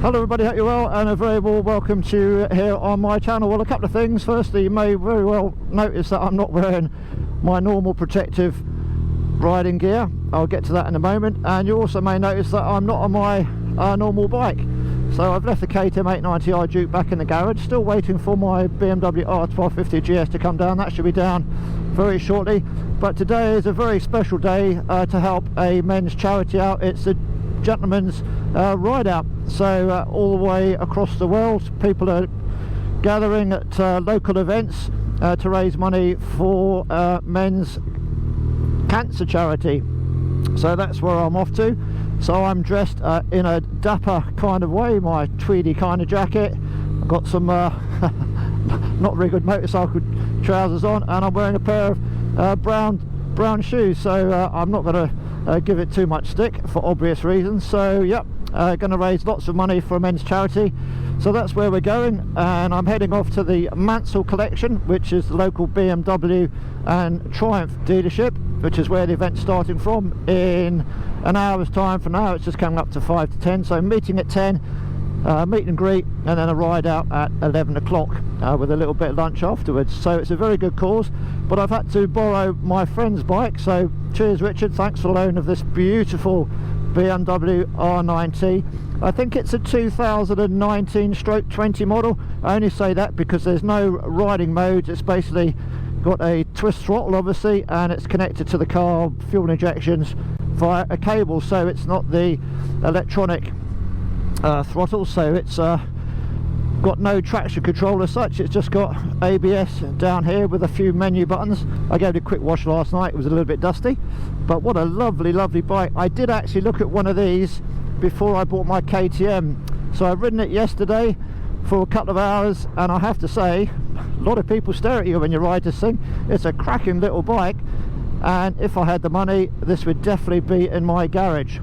Hello everybody, hope you're well, and a very warm welcome to you here on my channel. Well, a couple of things. Firstly, you may very well notice that I'm not wearing my normal protective riding gear. I'll get to that in a moment. And you also may notice that I'm not on my normal bike. So I've left the KTM 890i Duke back in the garage, still waiting for my BMW R 1250 GS to come down. That should be down very shortly. But today is a very special day to help a men's charity out. It's a gentleman's ride out. So all the way across the world, people are gathering at local events to raise money for men's cancer charity. So that's where I'm off to. So I'm dressed in a dapper kind of way, my tweedy kind of jacket. I've got some not very good motorcycle trousers on, and I'm wearing a pair of brown shoes. So I'm not going to give it too much stick for obvious reasons. So yep, going to raise lots of money for a men's charity. So that's where we're going, and I'm heading off to the Mansell collection, which is the local BMW and Triumph dealership, which is where the event's starting from in an hour's time from now. It's just coming up to 5 to 10, so meeting at 10, meet and greet, and then a ride out at 11 o'clock with a little bit of lunch afterwards. So it's a very good cause, but I've had to borrow my friend's bike. So cheers Richard, thanks for the loan of this beautiful BMW R NINE T. I think it's a 2019/20 model. I only say that because there's no riding mode. It's basically got a twist throttle obviously, and it's connected to the car fuel injections via a cable, so it's not the electronic throttle. So it's got no traction control as such. It's just got ABS down here with a few menu buttons. I gave it a quick wash last night. It was a little bit dusty, but what a lovely bike. I did actually look at one of these before I bought my KTM, so I've ridden it yesterday for a couple of hours, and I have to say, a lot of people stare at you when you ride this thing. It's a cracking little bike, and if I had the money, this would definitely be in my garage.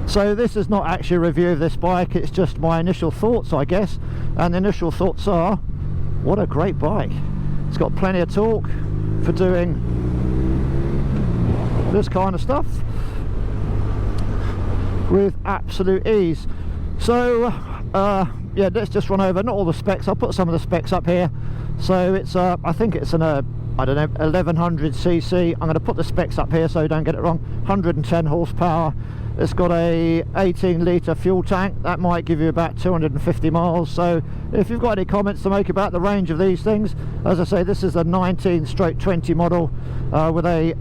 So this is not actually a review of this bike, it's just my initial thoughts, I guess. And the initial thoughts are, what a great bike. It's got plenty of torque for doing this kind of stuff with absolute ease. So yeah, let's just run over not all the specs. I'll put some of the specs up here. So it's I think it's an I don't know, 1100cc. I'm going to put the specs up here so you don't get it wrong. 110 horsepower. It's got a 18 litre fuel tank. That might give you about 250 miles. So if you've got any comments to make about the range of these things, as I say, this is a 19/20 model with a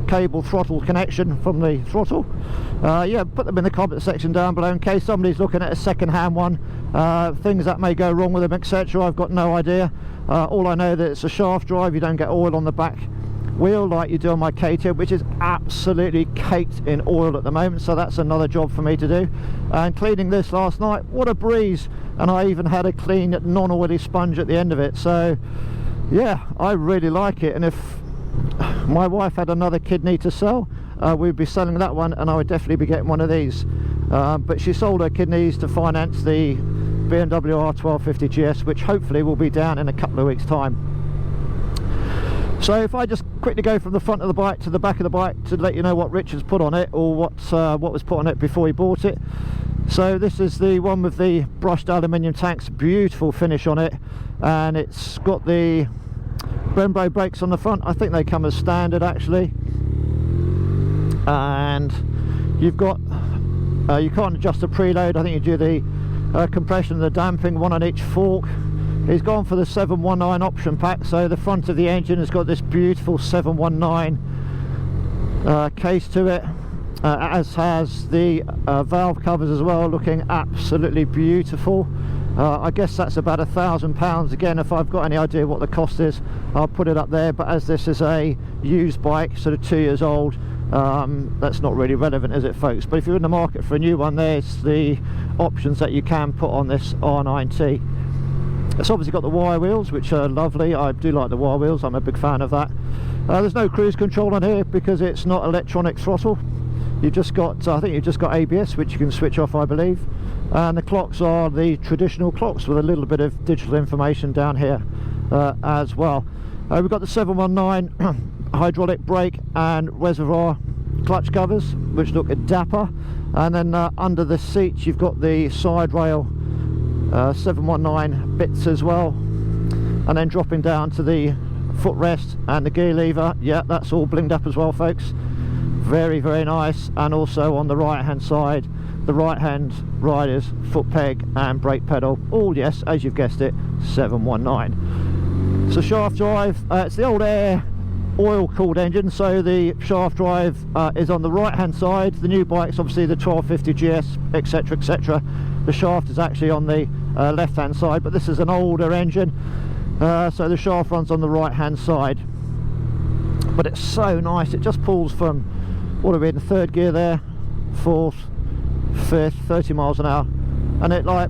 cable throttle connection from the throttle. Yeah, put them in the comment section down below in case somebody's looking at a second-hand one. Things that may go wrong with them, etc. I've got no idea. All I know that it's a shaft drive. You don't get oil on the back wheel like you do on my KTM, which is absolutely caked in oil at the moment, so that's another job for me to do. And cleaning this last night, what a breeze, and I even had a clean non-oily sponge at the end of it. So yeah, I really like it, and if my wife had another kidney to sell, we'd be selling that one, and I would definitely be getting one of these. But she sold her kidneys to finance the BMW R 1250 GS, which hopefully will be down in a couple of weeks time. So if I just quickly go from the front of the bike to the back of the bike to let you know what Richard's put on it, or what was put on it before he bought it. So this is the one with the brushed aluminium tanks, beautiful finish on it, and it's got the Brembo brakes on the front. I think they come as standard actually, and you've got you can't adjust the preload. I think you do the compression and the damping, one on each fork. He's gone for the 719 option pack, so the front of the engine has got this beautiful 719 case to it, as has the valve covers as well, looking absolutely beautiful. I guess that's about £1,000. Again, if I've got any idea what the cost is, I'll put it up there, but as this is a used bike, sort of 2 years old, that's not really relevant, is it, folks? But if you're in the market for a new one, there's the options that you can put on this R NINE T. It's obviously got the wire wheels, which are lovely. I do like the wire wheels, I'm a big fan of that. There's no cruise control on here because it's not electronic throttle. You've just got, I think you've just got ABS, which you can switch off, I believe. And the clocks are the traditional clocks with a little bit of digital information down here as well. We've got the 719 hydraulic brake and reservoir clutch covers, which look dapper, and then under the seats you've got the side rail 719 bits as well, and then dropping down to the footrest and the gear lever. Yeah, that's all blinged up as well, folks. Very, very nice. And also on the right hand side, the right hand rider's foot peg and brake pedal, all, yes, as you've guessed it, 719. So shaft drive, it's the old air oil cooled engine, so the shaft drive is on the right hand side. The new bike's obviously the 1250 GS, etc, etc. The shaft is actually on the left hand side, but this is an older engine, so the shaft runs on the right hand side. But it's so nice, it just pulls from, what are we in, third gear there, fourth, fifth, 30 miles an hour, and it, like,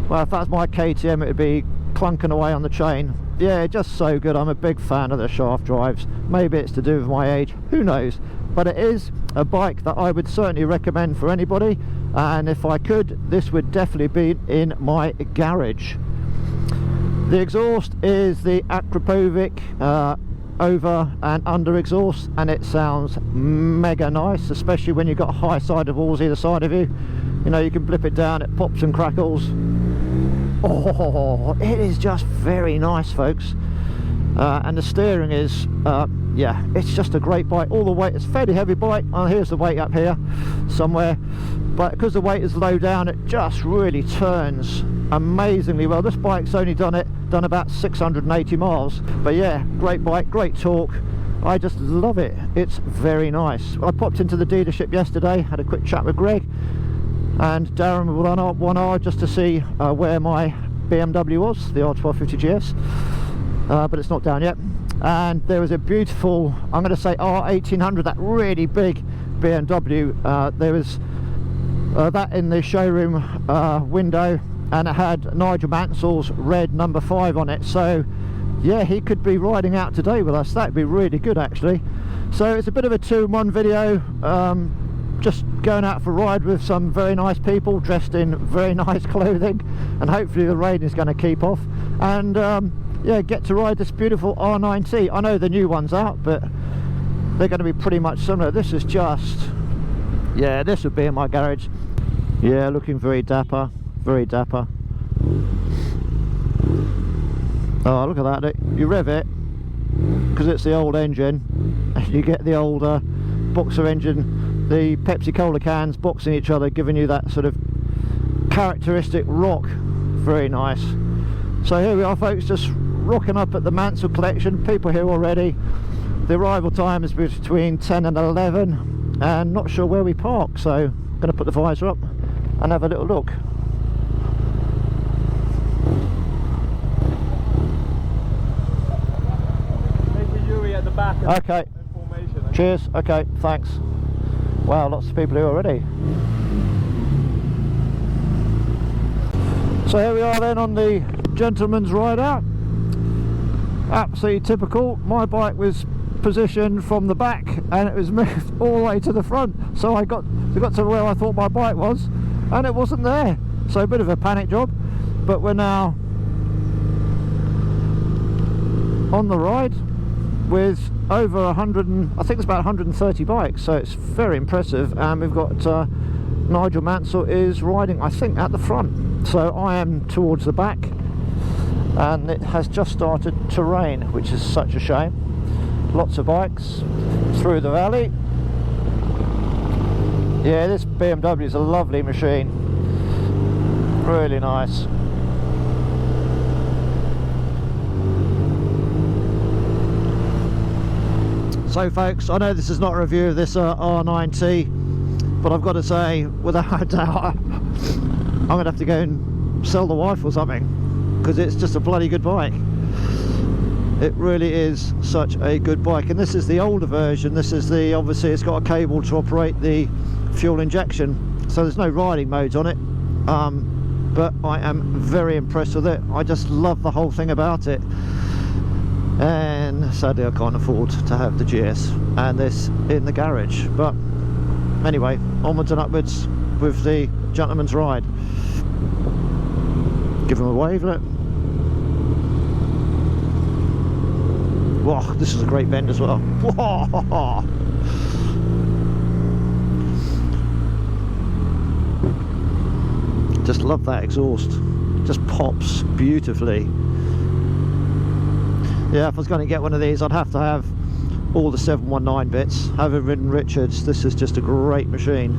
well, if that's my KTM it would be clunking away on the chain. Yeah, just so good. I'm a big fan of the shaft drives. Maybe it's to do with my age, who knows, but it is a bike that I would certainly recommend for anybody, and if I could, this would definitely be in my garage. The exhaust is the Akrapovic over and under exhaust, and it sounds mega nice, especially when you've got high sided walls either side of you. You know, you can blip it down, it pops and crackles. Oh, it is just very nice, folks. And the steering is yeah, it's just a great bike. All the weight, it's a fairly heavy bike. Oh, here's the weight up here somewhere, but because the weight is low down, it just really turns amazingly well. This bike's only done about 680 miles, but yeah, great bike, great torque. I just love it. It's very nice. I popped into the dealership yesterday, had a quick chat with Greg and Darren with 1R just to see where my BMW was, the R1250 GS, but it's not down yet. And there was a beautiful, I'm going to say R1800, that really big BMW. There was that in the showroom window, and it had Nigel Mansell's red number 5 on it. So yeah, he could be riding out today with us. That'd be really good, actually. So it's a bit of a 2-in-1 video, just going out for a ride with some very nice people dressed in very nice clothing, and hopefully the rain is going to keep off, and yeah, get to ride this beautiful R9 T. I know the new one's out, but they're going to be pretty much similar. This is just, yeah, this would be in my garage. Yeah, looking very dapper, very dapper. Oh, look at that. You rev it, because it's the old engine, and you get the older boxer engine, the Pepsi Cola cans boxing each other, giving you that sort of characteristic rock. Very nice. So here we are, folks, just rocking up at the Mansell collection. People here already. The arrival time is between 10 and 11, and not sure where we park, so I'm going to put the visor up and have a little look. At the back. Okay. Cheers. Okay, thanks. Wow, lots of people here already. So here we are then on the gentleman's ride out. Absolutely typical. My bike was positioned from the back and it was moved all the way to the front. So I got to where I thought my bike was, and it wasn't there. So a bit of a panic job, but we're now on the ride with over 100 and I think it's about 130 bikes, so it's very impressive. And we've got Nigel Mansell is riding, I think, at the front, so I am towards the back, and it has just started to rain, which is such a shame. Lots of bikes through the valley. Yeah, this BMW is a lovely machine, really nice. So folks, I know this is not a review of this R9 T, but I've got to say, without a doubt, I'm going to have to go and sell the wife or something, because it's just a bloody good bike. It really is such a good bike. And this is the older version. This is the, obviously it's got a cable to operate the fuel injection, so there's no riding modes on it, but I am very impressed with it. I just love the whole thing about it. And sadly I can't afford to have the GS and this in the garage, but anyway, onwards and upwards with the gentleman's ride. Give him a wave, look. Whoa, this is a great bend as well. Whoa. Just love that exhaust, just pops beautifully. Yeah, if I was going to get one of these, I'd have to have all the 719 bits. Having ridden Richard's, this is just a great machine.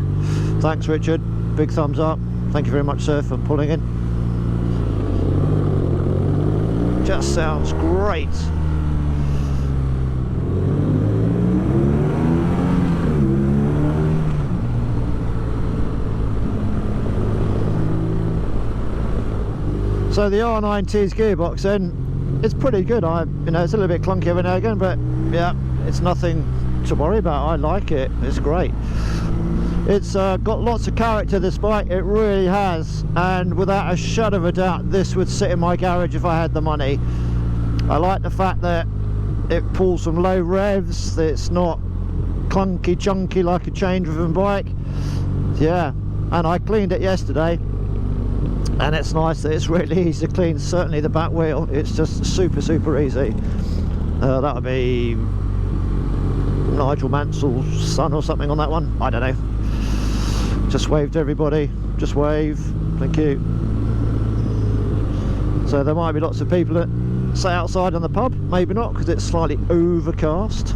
Thanks Richard, big thumbs up. Thank you very much sir for pulling in. Just sounds great. So the R9T's gearbox then, it's pretty good. It's a little bit clunky every now and again, but yeah, it's nothing to worry about. I like it, it's great. It's got lots of character, this bike, it really has, and without a shadow of a doubt this would sit in my garage if I had the money. I like the fact that it pulls from low revs, that it's not clunky chunky like a chain driven bike. Yeah, and I cleaned it yesterday, and it's nice that it's really easy to clean. Certainly the back wheel, it's just super easy. That would be Nigel Mansell's son or something on that one, I don't know. Just wave to everybody, just wave, thank you. So there might be lots of people that sit outside on the pub, maybe not because it's slightly overcast.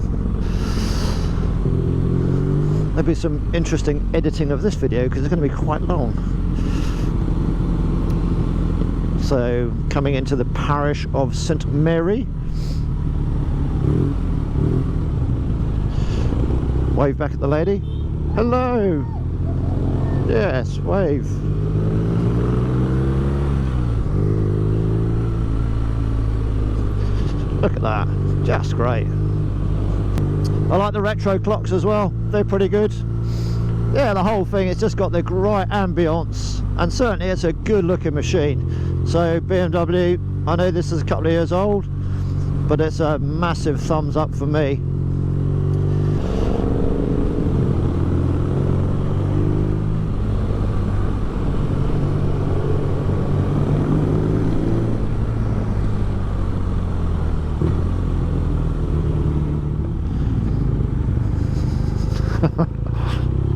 There'll be some interesting editing of this video because it's going to be quite long. So coming into the parish of St Mary. Wave back at the lady. Hello. Yes, wave. Look at that, just great. I like the retro clocks as well, they're pretty good. Yeah, the whole thing, it's just got the right ambience, and certainly it's a good looking machine. So BMW, I know this is a couple of years old, but it's a massive thumbs up for me.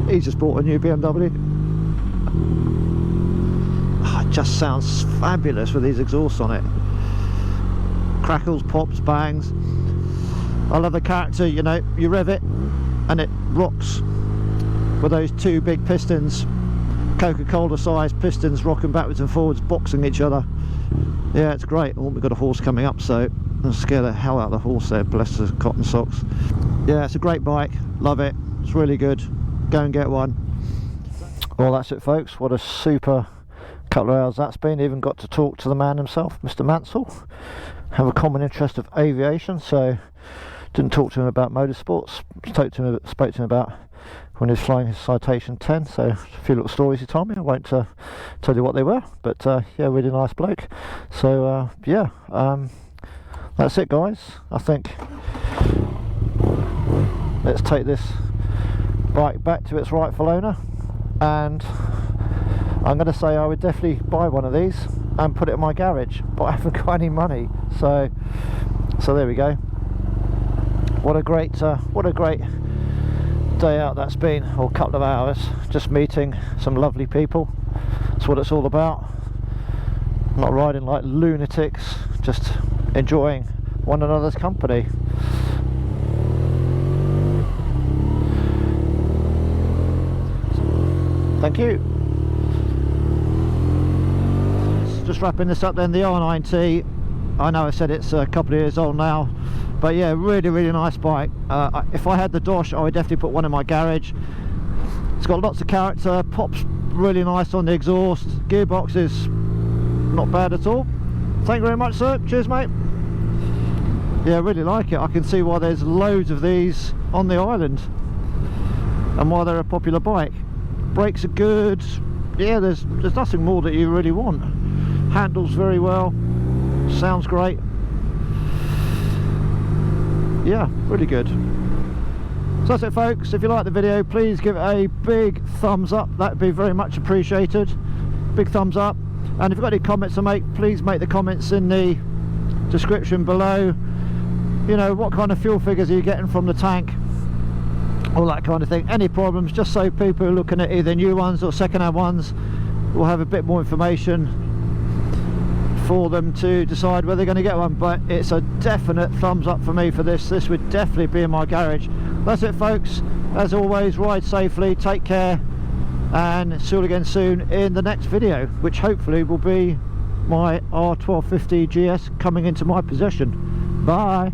He's just bought a new BMW. Oh, it just sounds fabulous with these exhausts on it. Crackles, pops, bangs. I love the character, you know, you rev it and it rocks with those two big pistons, Coca-Cola sized pistons rocking backwards and forwards, boxing each other. Yeah, it's great. Oh, we've got a horse coming up, so I'll scare the hell out of the horse there, bless his cotton socks. Yeah, it's a great bike, love it, it's really good. Go and get one. Well, that's it folks, what a super couple of hours that's been. Even got to talk to the man himself, Mr. Mansell. Have a common interest of aviation, so didn't talk to him about motorsports, spoke to him about when he was flying his Citation 10, so a few little stories he told me. I won't tell you what they were, but yeah, really nice bloke. So yeah, that's it guys. I think let's take this bike back to its rightful owner, and I'm going to say I would definitely buy one of these and put it in my garage, but I haven't got any money, so there we go. What a great day out that's been, or couple of hours, just meeting some lovely people. That's what it's all about. Not riding like lunatics, just enjoying one another's company. Thank you. Just wrapping this up then, the R9T. I know I said it's a couple of years old now, but yeah, really nice bike. If I had the dosh, I would definitely put one in my garage. It's got lots of character, pops really nice on the exhaust, gearbox is not bad at all. Thank you very much sir, cheers mate. Yeah, I really like it. I can see why there's loads of these on the island and why they're a popular bike. Brakes are good, yeah, there's nothing more that you really want. Handles very well, sounds great. Yeah, really good. So that's it folks. If you like the video, please give it a big thumbs up, that would be very much appreciated. Big thumbs up, and if you've got any comments to make, please make the comments in the description below. You know, what kind of fuel figures are you getting from the tank, all that kind of thing. Any problems, just so people who are looking at either new ones or second-hand ones we'll have a bit more information for them to decide whether they're going to get one. But it's a definite thumbs up for me for this. This would definitely be in my garage. That's it, folks. As always, ride safely, take care, and see you all again soon in the next video, which hopefully will be my R1250 GS coming into my possession. Bye.